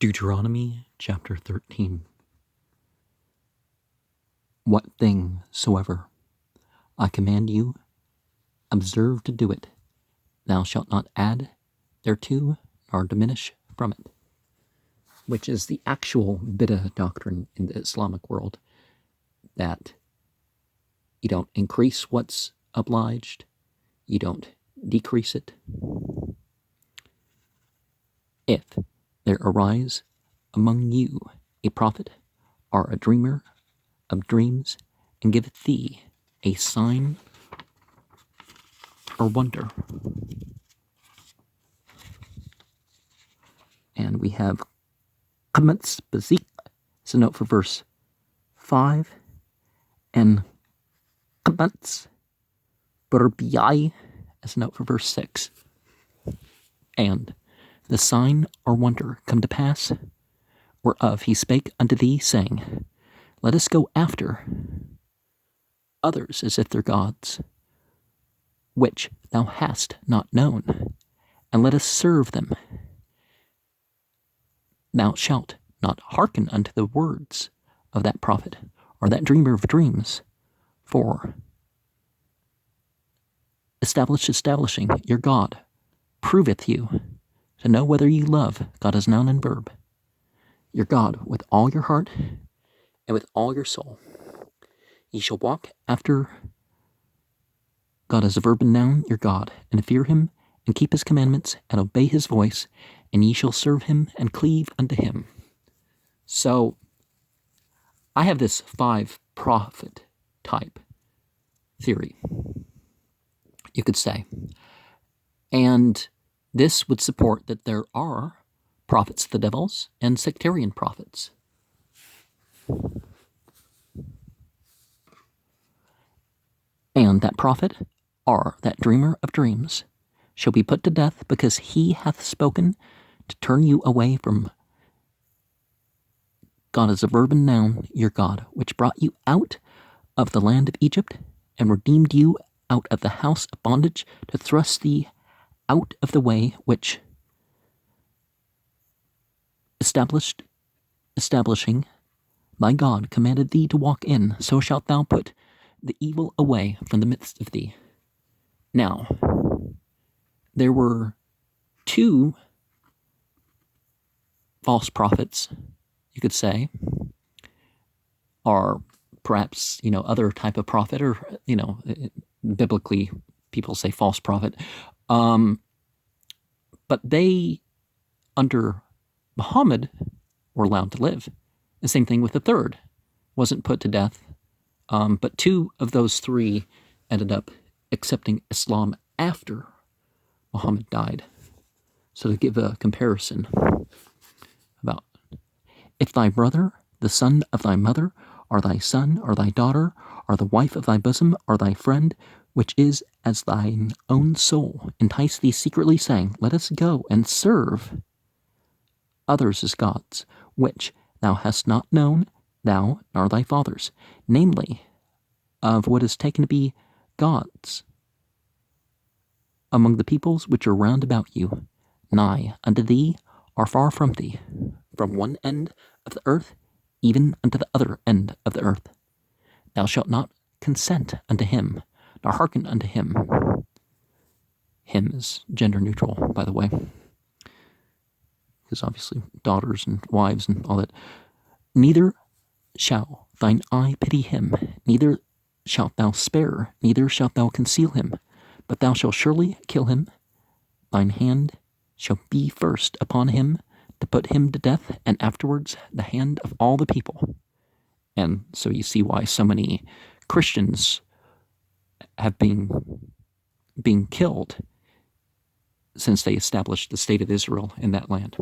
Deuteronomy chapter 13. What thing soever I command you, observe to do it. Thou shalt not add thereto, nor diminish from it. Which is the actual bid'ah doctrine in the Islamic world, that you don't increase what's obliged, you don't decrease it. If there arise among you a prophet or a dreamer of dreams, and giveth thee a sign or wonder. And we have Qamats Bazik, it's a note for verse 5, and Qamats Burbiai as a note for verse 6. And the sign or wonder come to pass, whereof he spake unto thee, saying, Let us go after others as if they're gods, which thou hast not known, and let us serve them. Thou shalt not hearken unto the words of that prophet, or that dreamer of dreams, for establishing your God proveth you to know whether you love God as noun and verb, your God with all your heart and with all your soul. Ye shall walk after God as a verb and noun, your God, and fear him, and keep his commandments, and obey his voice, and ye shall serve him, and cleave unto him. So, I have this 5-prophet type theory, you could say. And this would support that there are prophets of the devils and sectarian prophets. And that prophet, or that dreamer of dreams, shall be put to death, because he hath spoken to turn you away from God as a verb and noun, your God, which brought you out of the land of Egypt, and redeemed you out of the house of bondage, to thrust thee out of the way which establishing thy God commanded thee to walk in, so shalt thou put the evil away from the midst of thee. Now, there were 2 false prophets, you could say, or perhaps, other type of prophet, or, biblically people say false prophet. But they, under Muhammad, were allowed to live. The same thing with the third, wasn't put to death. But 2 of those 3 ended up accepting Islam after Muhammad died. So to give a comparison about, if thy brother, the son of thy mother, or thy son, or thy daughter, or the wife of thy bosom, or thy friend, which is as thine own soul, entice thee secretly, saying, Let us go and serve others as gods, which thou hast not known, thou nor thy fathers, namely, of what is taken to be gods among the peoples which are round about you, nigh unto thee or far from thee, from one end of the earth even unto the other end of the earth. Thou shalt not consent unto him, nor hearken unto him. Him is gender neutral, by the way, because obviously daughters and wives and all that. Neither shall thine eye pity him, neither shalt thou spare, neither shalt thou conceal him, but thou shalt surely kill him. Thine hand shall be first upon him, to put him to death, and afterwards the hand of all the people. And so you see why so many Christians have been being killed since they established the state of Israel in that land.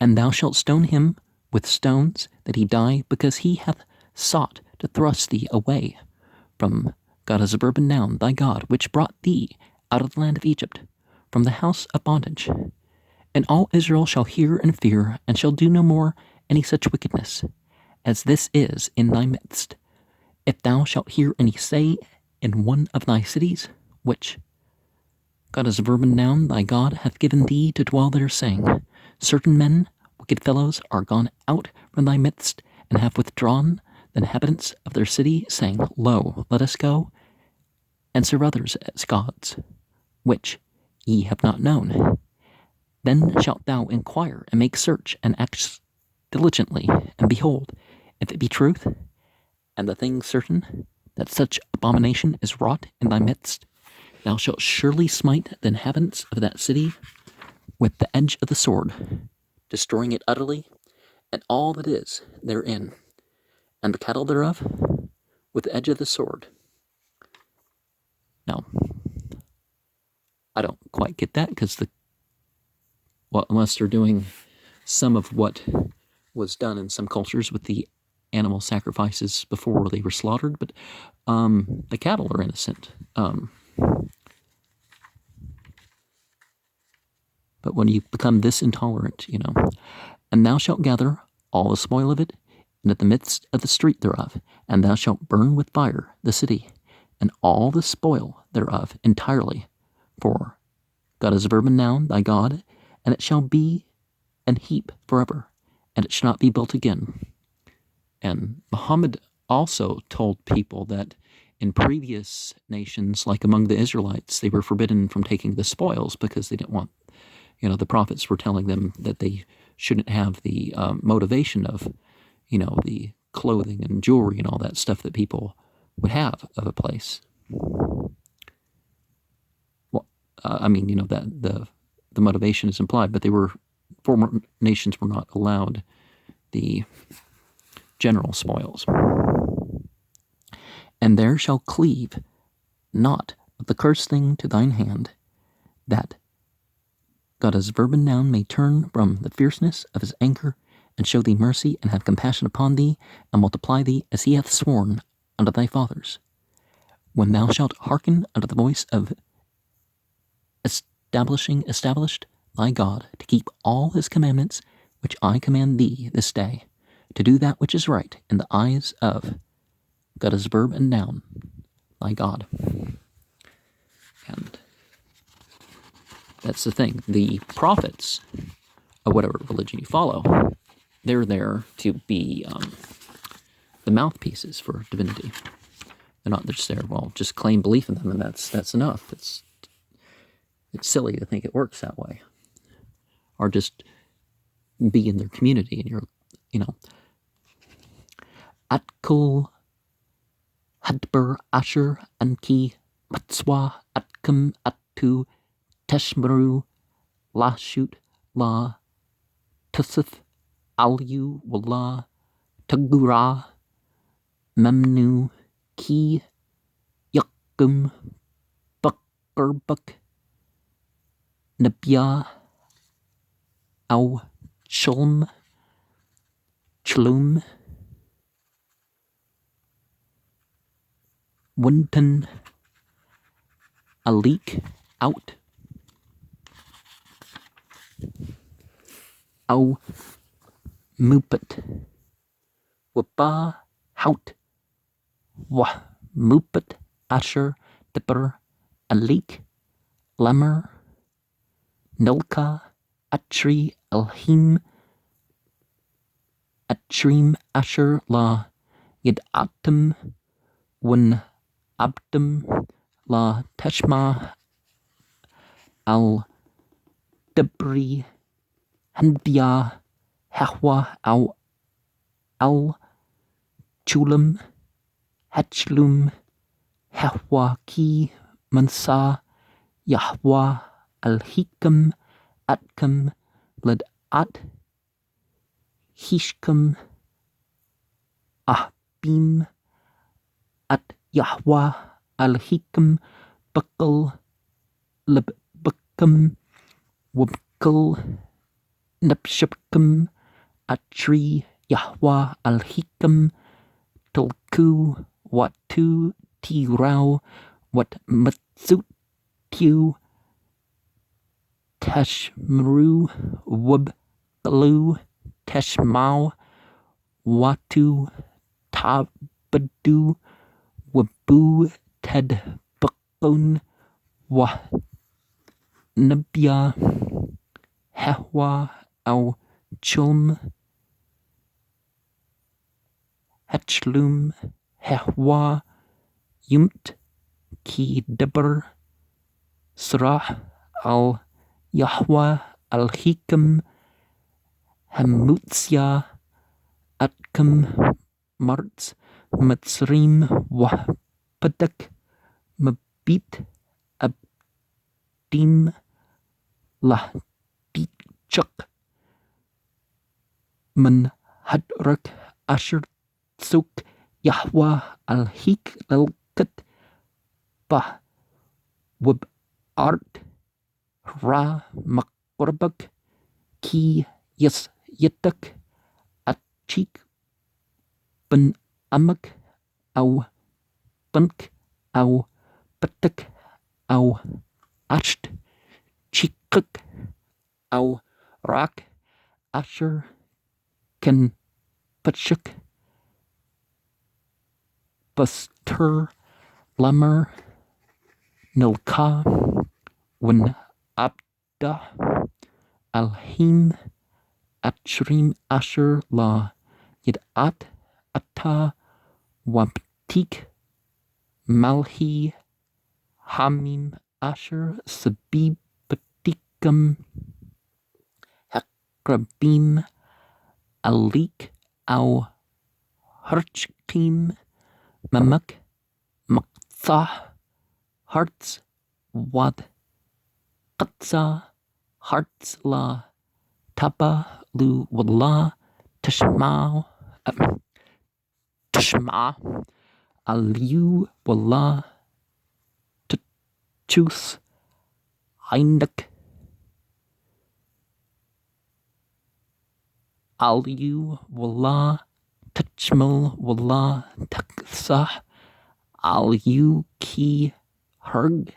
And thou shalt stone him with stones, that he die, because he hath sought to thrust thee away from God as a verb and noun, thy God, which brought thee out of the land of Egypt, from the house of bondage. And all Israel shall hear and fear, and shall do no more any such wickedness, as this is in thy midst. If thou shalt hear any say in one of thy cities, which God as a verb and noun, thy God hath given thee to dwell there, saying, Certain men, wicked fellows, are gone out from thy midst, and have withdrawn the inhabitants of their city, saying, Lo, let us go and serve others as gods, which ye have not known. Then shalt thou inquire, and make search, and act diligently, and behold, if it be truth, and the thing certain, that such abomination is wrought in thy midst, thou shalt surely smite the inhabitants of that city with the edge of the sword, destroying it utterly, and all that is therein, and the cattle thereof, with the edge of the sword. Now, I don't quite get that, because unless they're doing some of what was done in some cultures with the animal sacrifices before they were slaughtered, but the cattle are innocent. But when you become this intolerant, and thou shalt gather all the spoil of it, and at the midst of the street thereof, and thou shalt burn with fire the city, and all the spoil thereof entirely, for God is a verb and noun, thy God, and it shall be an heap forever, and it shall not be built again. And Muhammad also told people that in previous nations, like among the Israelites, they were forbidden from taking the spoils because they didn't want, the prophets were telling them that they shouldn't have the motivation of, the clothing and jewelry and all that stuff that people would have of a place. Well, that the motivation is implied, but former nations were not allowed the general spoils. And there shall cleave not of the cursed thing to thine hand, that God as verb and noun may turn from the fierceness of his anger, and show thee mercy, and have compassion upon thee, and multiply thee as he hath sworn unto thy fathers. When thou shalt hearken unto the voice of established thy God, to keep all his commandments, which I command thee this day, to do that which is right in the eyes of God as verb and noun, thy God. And that's the thing. The prophets of whatever religion you follow, they're there to be the mouthpieces for divinity. They're not just there, just claim belief in them, and that's enough. It's silly to think it works that way. Or just be in their community, and you're, Atkul Hadber Asher Anki Matswa Atkum Atu Teshmaru Lashut La Tusith Alyu Wallah Tagura Memnu Ki Yakum Bukerbuk Nabia Au Chlum Winton Alik Out Au Mupet Wapa Hout Wah Mupet Asher Dipper Alik Lemmer Nilka Atri Elhim Atrim Asher La Yid Atum Wun Abdum La Teshma Al Debri Hanbia Hahwa Al Chulum Hatchlum Hahwa Ki Mansa Yahwa Al Hikam Atkum Led At Hishkum Ahbim At Yahwa Al Hikam Bakal Lib Bakam Wabkal Napshapkum Atri Yahwa Al Hikam Tulku Watu Tirau Wat Matsut Tiu Tashmru Wabkalu Tashmau Watu Tabadu Wabu Ted Bakun Wa Nabia Hahwa au chulm hetchlum hehwa yumt ki dibber srah al Yahwa al hikam hamutsya atkum marts mitzrim wahpadak mabit abdim lahdichak man hadrak asher tsuk Yahwa al hik lalkat bah wab art ra makorbak ki yes yetak atchik ben amak au bank au patak au asht chikak au rak asher ken patchuk bastur lamer nilka wen abda alhim atshrim asher la yidat ata wabtik malhi hamim asher sabib patikam hakrabim alik au harchkim mamak makthah hearts wad qatsa hearts la taba lu wallah tashma aliyu wallah tachus hindak aliyu wallah tachmal wallah taksah aliyu ki harg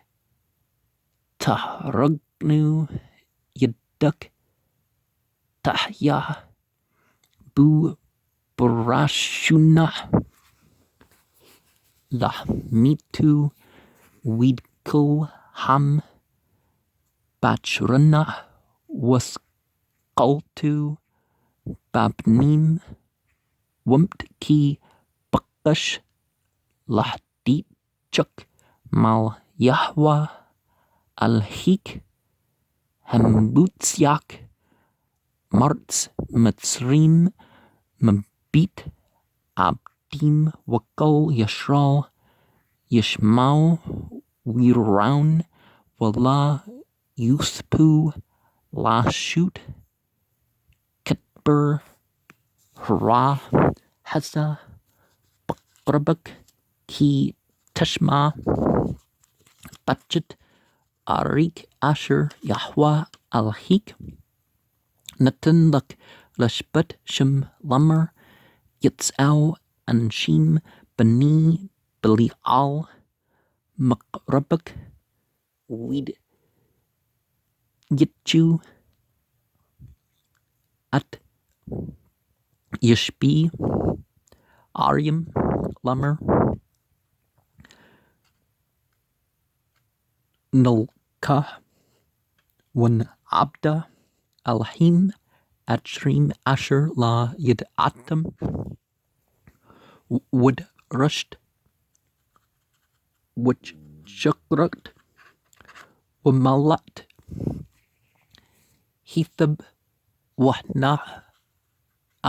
tahragnu yadak tahya bu barashuna lah mitu widkul ham bachrana wasqaltu babnim wumt ki bakash lahdit chuk mal Yahwa al-hik hambutsyak marts mitzrim mabit abdim wakal yashral yishmal wiraun wallah yuthpu lashut ketber hara hasa bakrabak ki tashma bachet arik asher Yahwa al-hik natan lak lashbat shem lamer yitzau anshim bani belial makrabak wid yitchu at yishbi aryam lamer nulka wan abda alhim atshrim asher la yidatam would rushed which shukrat wamalat hithab wahna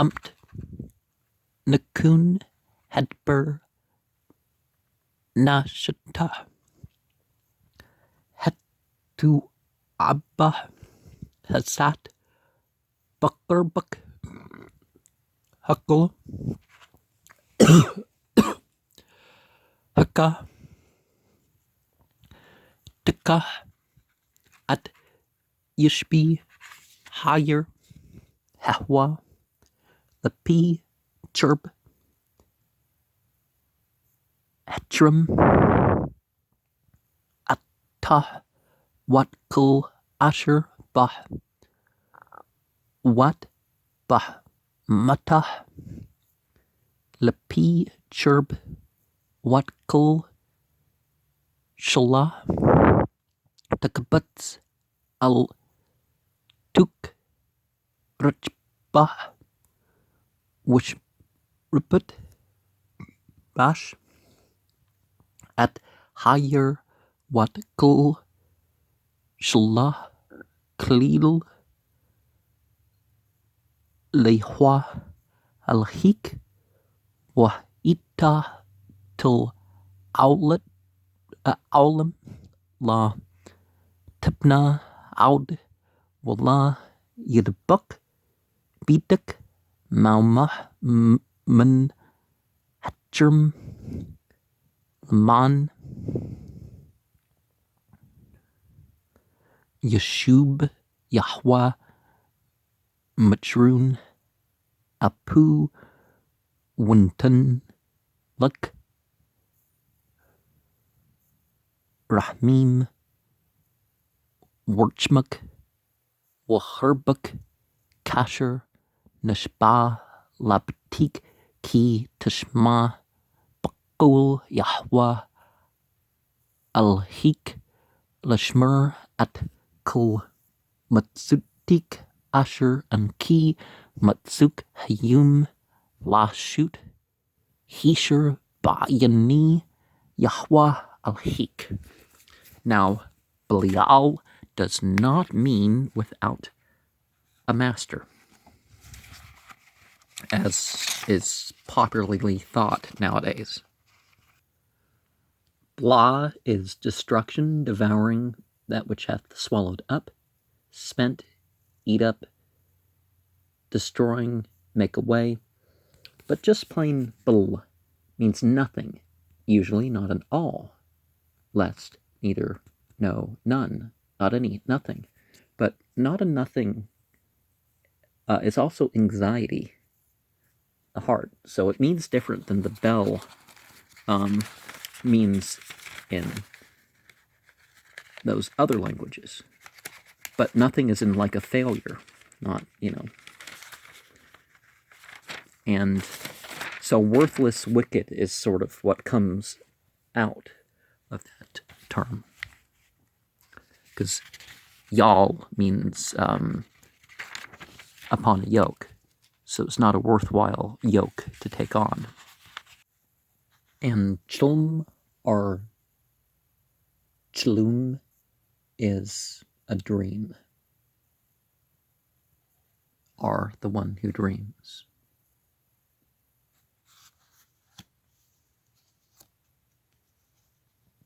amt nakun hadber nashata hatu abba hasat bakarbak hakul haka tika at yishbi higher hahwa the p chirp hatram atta wat kul asher bah wat bah matah lepi chirp wat kul shala takabats al tuk Brutba, Wish Ruput, Bash, at Higher Watkul, Shlah, Kleel, Lehwa, Alhik, Wahita, Til Owlet, Owlam, La, Tipna, Aud, Walla, Yidbuk, Bidik, Maumah, Mun, Hatcherm, Laman, Yeshub, Yahweh, Machroon, Apu, Wunton, Luk, Rahmim, Warchmuk, Waherbuk, Kasher, Nashba, Labtik, Ki, Tishma, Bakul, Yahweh, Alhik, Lashmer, at Kul, Matsutik, Asher, and Ki, Matsuk, Hayum, Lashut, Hisher, Bayani, Yahweh, Alhik. Now, Belial does not mean without a master, as is popularly thought nowadays. Blah is destruction, devouring that which hath swallowed up, spent, eat up, destroying, make away. But just plain bl means nothing, usually not at all, lest, neither, no, none, not any, nothing. But not a nothing is also anxiety, the heart. So it means different than the bell means in those other languages. But nothing is in like a failure, not, And so worthless, wicked is sort of what comes out of that term. Because y'all means upon a yoke. So it's not a worthwhile yoke to take on. And chlum or chlum is a dream, or the one who dreams.